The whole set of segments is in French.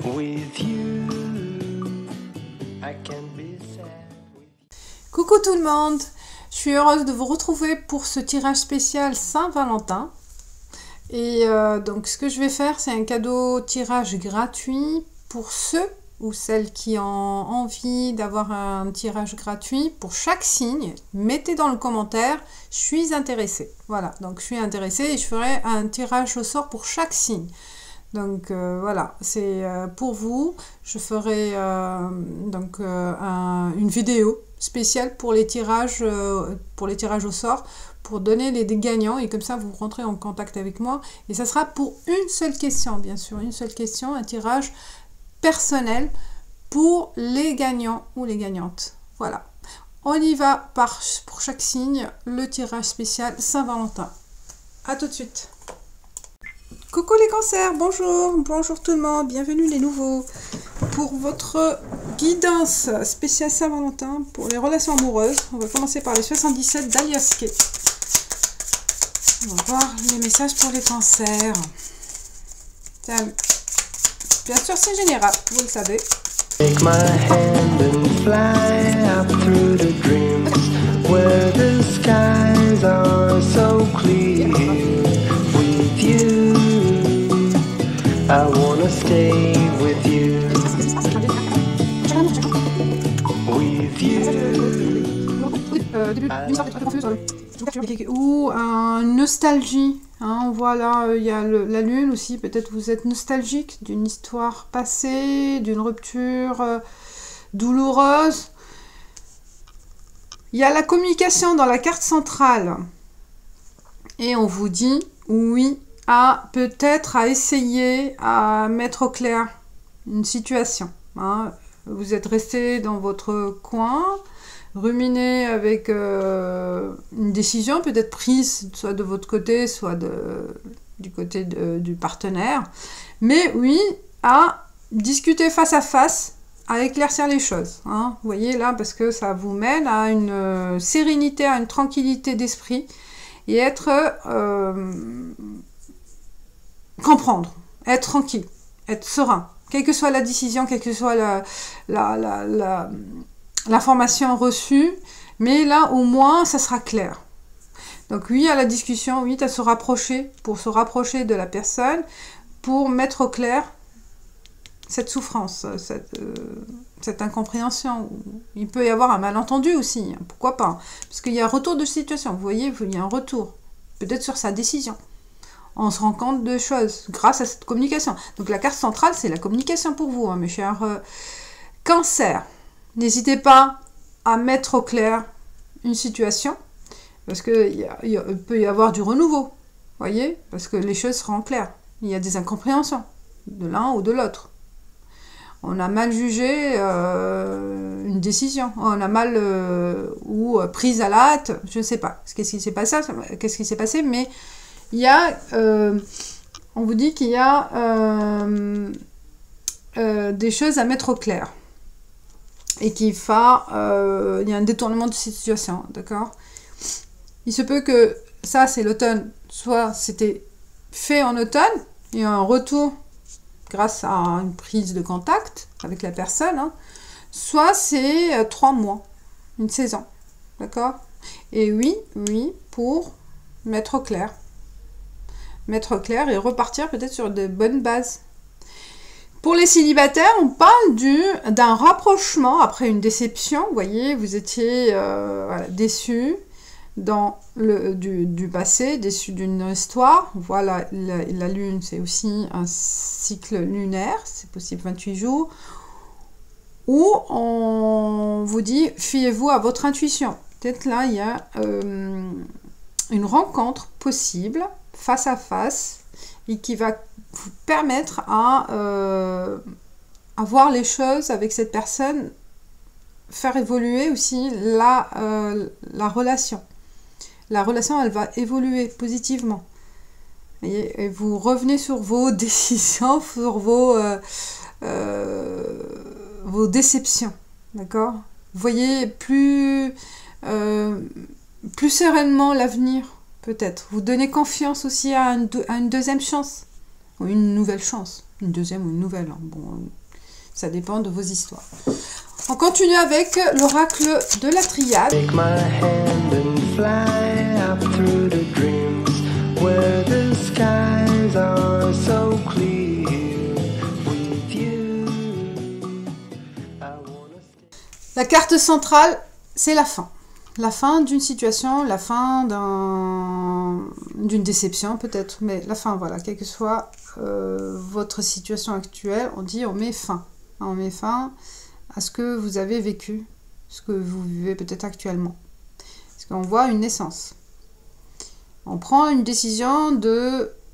With you, I can be sad. Coucou tout le monde, je suis heureuse de vous retrouver pour ce tirage spécial Saint-Valentin. Et donc ce que je vais faire, c'est un cadeau tirage gratuit pour ceux ou celles qui ont envie d'avoir un tirage gratuit pour chaque signe. Mettez dans le commentaire, je suis intéressée. Voilà, donc je suis intéressée et je ferai un tirage au sort pour chaque signe. Donc voilà, c'est pour vous. Je ferai une vidéo spéciale pour les tirages au sort, pour donner les gagnants, et comme ça vous rentrez en contact avec moi. Et ça sera pour une seule question, bien sûr, une seule question, un tirage personnel pour les gagnants ou les gagnantes. Voilà, on y va pour chaque signe, le tirage spécial Saint-Valentin. À tout de suite. Coucou les cancers, bonjour, bonjour tout le monde, bienvenue les nouveaux pour votre guidance spéciale Saint-Valentin pour les relations amoureuses. On va commencer par les 77 d'Aliaske. On va voir les messages pour les cancers. Bien sûr c'est général, vous le savez. Take my hand and fly up through the dreams where the skies are so clear. With you, I wanna stay with you. With you. Ou un nostalgie, hein, voilà, il y a la lune aussi, peut-être vous êtes nostalgique d'une histoire passée, d'une rupture douloureuse. Il y a la communication dans la carte centrale et on vous dit oui à peut-être à essayer à mettre au clair une situation, hein. Vous êtes resté dans votre coin, ruminer avec une décision peut-être prise soit de votre côté, soit du côté du partenaire, mais oui, à discuter face à face, à éclaircir les choses, hein. Vous voyez là, parce que ça vous mène à une sérénité, à une tranquillité d'esprit, et être comprendre, être tranquille, être serein, quelle que soit la décision, quelle que soit l'information reçue, mais là au moins ça sera clair. Donc oui à la discussion, oui à se rapprocher, pour se rapprocher de la personne, pour mettre au clair cette souffrance, cette incompréhension. Il peut y avoir un malentendu aussi, hein, pourquoi pas, parce qu'il y a un retour de situation, vous voyez, il y a un retour, peut-être sur sa décision. On se rend compte de choses grâce à cette communication. Donc la carte centrale, c'est la communication pour vous, hein, mes chers cancers. N'hésitez pas à mettre au clair une situation, parce qu'il peut y avoir du renouveau, voyez, parce que les choses seront claires. Il y a des incompréhensions de l'un ou de l'autre. On a mal jugé une décision, on a mal ou prise à la hâte, je ne sais pas. Qu'est-ce qui s'est passé, mais il y a, on vous dit qu'il y a des choses à mettre au clair. Et qu'il y a un détournement de situation, d'accord? Il se peut que ça, c'est l'automne, soit c'était fait en automne, il y a un retour grâce à une prise de contact avec la personne, hein, soit c'est 3 mois, une saison, d'accord? Et oui, pour mettre au clair. Mettre au clair et repartir peut-être sur de bonnes bases. Pour les célibataires, on parle d'un rapprochement après une déception. Vous voyez, vous étiez déçus du passé, déçus d'une histoire. Voilà, la lune, c'est aussi un cycle lunaire, c'est possible 28 jours. Où on vous dit, fiez-vous à votre intuition. Peut-être là, il y a une rencontre possible, face à face, et qui va vous permettre à voir les choses avec cette personne, faire évoluer aussi la relation. La relation, elle va évoluer positivement. Et vous revenez sur vos décisions, sur vos déceptions, d'accord? Vous voyez plus sereinement l'avenir, peut-être. Vous donnez confiance aussi à une deuxième chance. ou une nouvelle chance, une deuxième ou une nouvelle. Hein. Bon, ça dépend de vos histoires. On continue avec l'oracle de la triade. Take my hand and fly up through the dreams where the skies are so clear. With you, I wanna stay. La carte centrale, c'est la fin. La fin d'une situation, la fin d'une déception peut-être, mais la fin, voilà, quelle que soit votre situation actuelle, on dit on met fin. On met fin à ce que vous avez vécu, ce que vous vivez peut-être actuellement. Parce qu'on voit une naissance. On prend une décision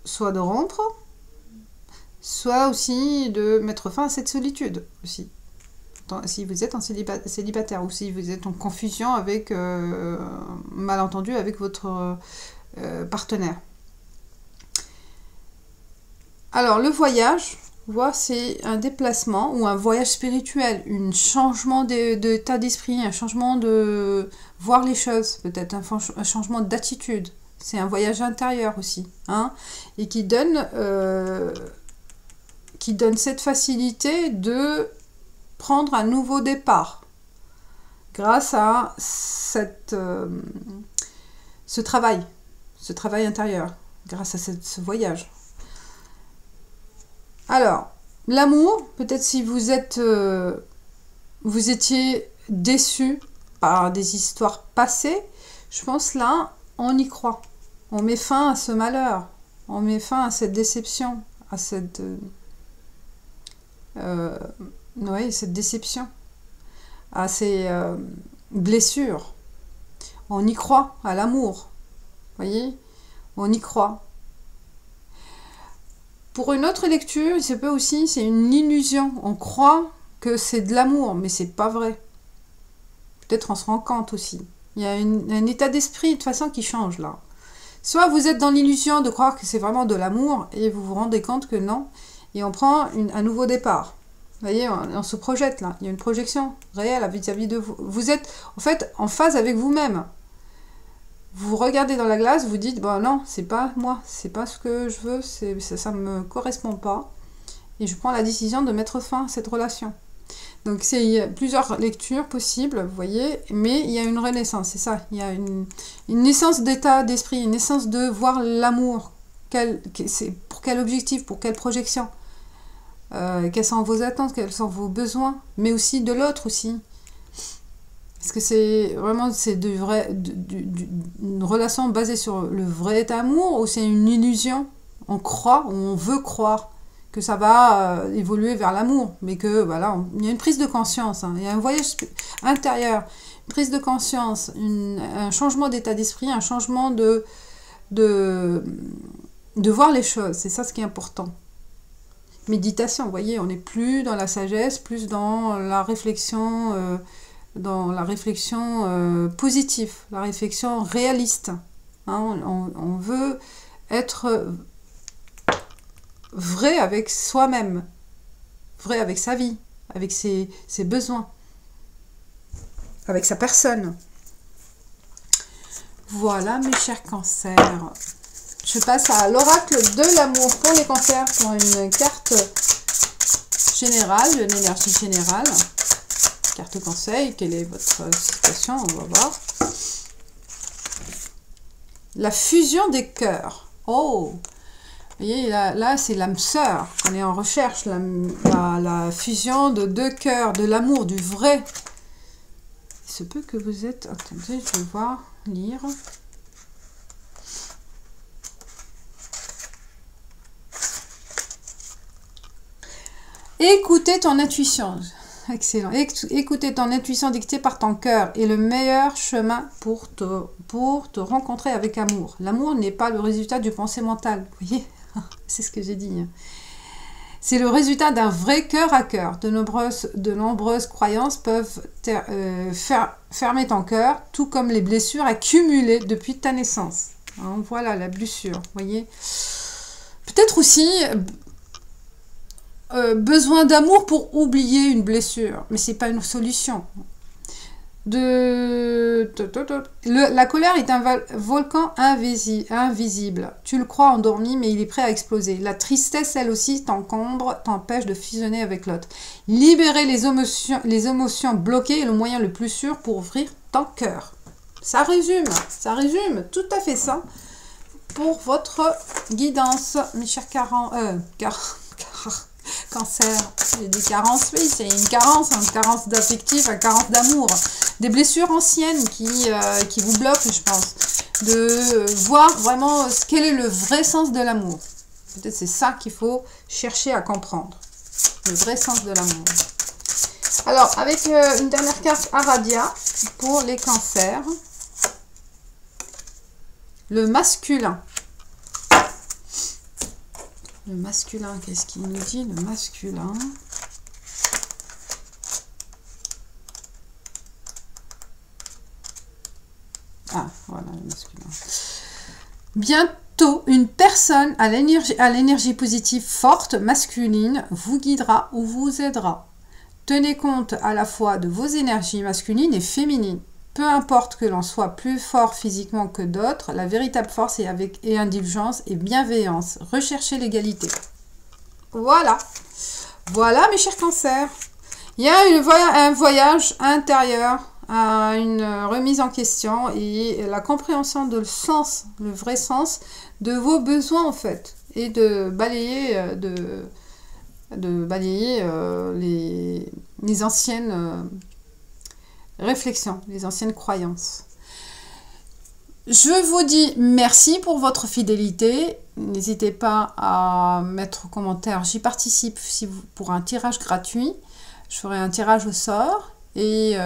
soit de rompre, soit aussi de mettre fin à cette solitude aussi. Si vous êtes en célibataire ou si vous êtes en confusion avec, malentendu avec votre partenaire. Alors, le voyage, c'est un déplacement ou un voyage spirituel, un changement d'état d'esprit, un changement de voir les choses, peut-être un changement d'attitude. C'est un voyage intérieur aussi, hein, et qui donne cette facilité de prendre un nouveau départ grâce à ce travail intérieur, grâce à ce voyage. Alors, l'amour, peut-être si vous étiez déçu par des histoires passées, je pense là, on y croit. On met fin à ce malheur, on met fin à cette déception, à cette déception, à ces blessures. On y croit à l'amour, voyez, on y croit. Pour une autre lecture, il se peut aussi, c'est une illusion. On croit que c'est de l'amour, mais c'est pas vrai. Peut-être on se rend compte aussi. Il y a un état d'esprit de toute façon qui change là. Soit vous êtes dans l'illusion de croire que c'est vraiment de l'amour et vous vous rendez compte que non, et on prend un nouveau départ. Vous voyez, on se projette là. Il y a une projection réelle vis-à-vis de vous. Vous êtes en fait en phase avec vous-même. Vous regardez dans la glace, vous dites, bon non, c'est pas moi, c'est pas ce que je veux, ça me correspond pas. Et je prends la décision de mettre fin à cette relation. Donc il y a plusieurs lectures possibles, vous voyez, mais il y a une renaissance, c'est ça. Il y a une naissance d'état d'esprit, une naissance de voir l'amour. Pour quel objectif, pour quelle projection, quelles sont vos attentes, quels sont vos besoins, mais aussi de l'autre aussi. Est-ce que c'est vraiment une relation basée sur le vrai amour ou c'est une illusion? On croit ou on veut croire que ça va évoluer vers l'amour, mais que voilà, il y a une prise de conscience, hein, il y a un voyage intérieur, une prise de conscience, un changement d'état d'esprit, un changement de voir les choses, c'est ça ce qui est important. Méditation, vous voyez, on n'est plus dans la sagesse, plus dans la réflexion positive, la réflexion réaliste. Hein, on veut être vrai avec soi-même, vrai avec sa vie, avec ses besoins, avec sa personne. Voilà mes chers cancers. Je passe à l'oracle de l'amour pour les cancers, pour une carte générale, une énergie générale. Carte conseil, quelle est votre situation? On va voir. La fusion des cœurs. Oh! Vous voyez, là c'est l'âme sœur. On est en recherche, la fusion de deux cœurs, de l'amour, du vrai. Il se peut que vous êtes... Attendez, je vais voir, lire. Écoutez ton intuition. Excellent. Écoutez ton intuition dictée par ton cœur est le meilleur chemin pour te rencontrer avec amour. L'amour n'est pas le résultat du pensée mentale. Vous voyez, c'est ce que j'ai dit. C'est le résultat d'un vrai cœur à cœur. De nombreuses croyances peuvent fermer ton cœur, tout comme les blessures accumulées depuis ta naissance. Hein, voilà la blessure. Vous voyez. Peut-être aussi... besoin d'amour pour oublier une blessure, mais c'est pas une solution. La colère est un volcan invisible. Tu le crois endormi, mais il est prêt à exploser. La tristesse, elle aussi, t'encombre, t'empêche de fusionner avec l'autre. Libérer les émotions bloquées est le moyen le plus sûr pour ouvrir ton cœur. Ça résume tout à fait ça pour votre guidance, mes chers Cancer. J'ai dit carence, oui, c'est une carence d'affectif, une carence d'amour. Des blessures anciennes qui vous bloquent, je pense. De voir vraiment quel est le vrai sens de l'amour. Peut-être c'est ça qu'il faut chercher à comprendre. Le vrai sens de l'amour. Alors, avec une dernière carte Aradia pour les cancers. Le masculin. Le masculin, qu'est-ce qu'il nous dit? Le masculin. Ah, voilà, le masculin. Bientôt, une personne à l'énergie positive forte, masculine, vous guidera ou vous aidera. Tenez compte à la fois de vos énergies masculines et féminines. Peu importe que l'on soit plus fort physiquement que d'autres, la véritable force est avec indulgence et bienveillance. Recherchez l'égalité. Voilà. Voilà, mes chers cancers. Il y a un voyage intérieur, une remise en question et la compréhension de le sens, le vrai sens de vos besoins, en fait. Et de balayer, les anciennes... réflexion, les anciennes croyances. Je vous dis merci pour votre fidélité. N'hésitez pas à mettre en commentaire. J'y participe pour un tirage gratuit. Je ferai un tirage au sort et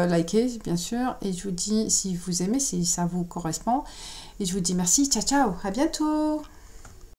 likez bien sûr. Et je vous dis si vous aimez, si ça vous correspond. Et je vous dis merci. Ciao, ciao. À bientôt.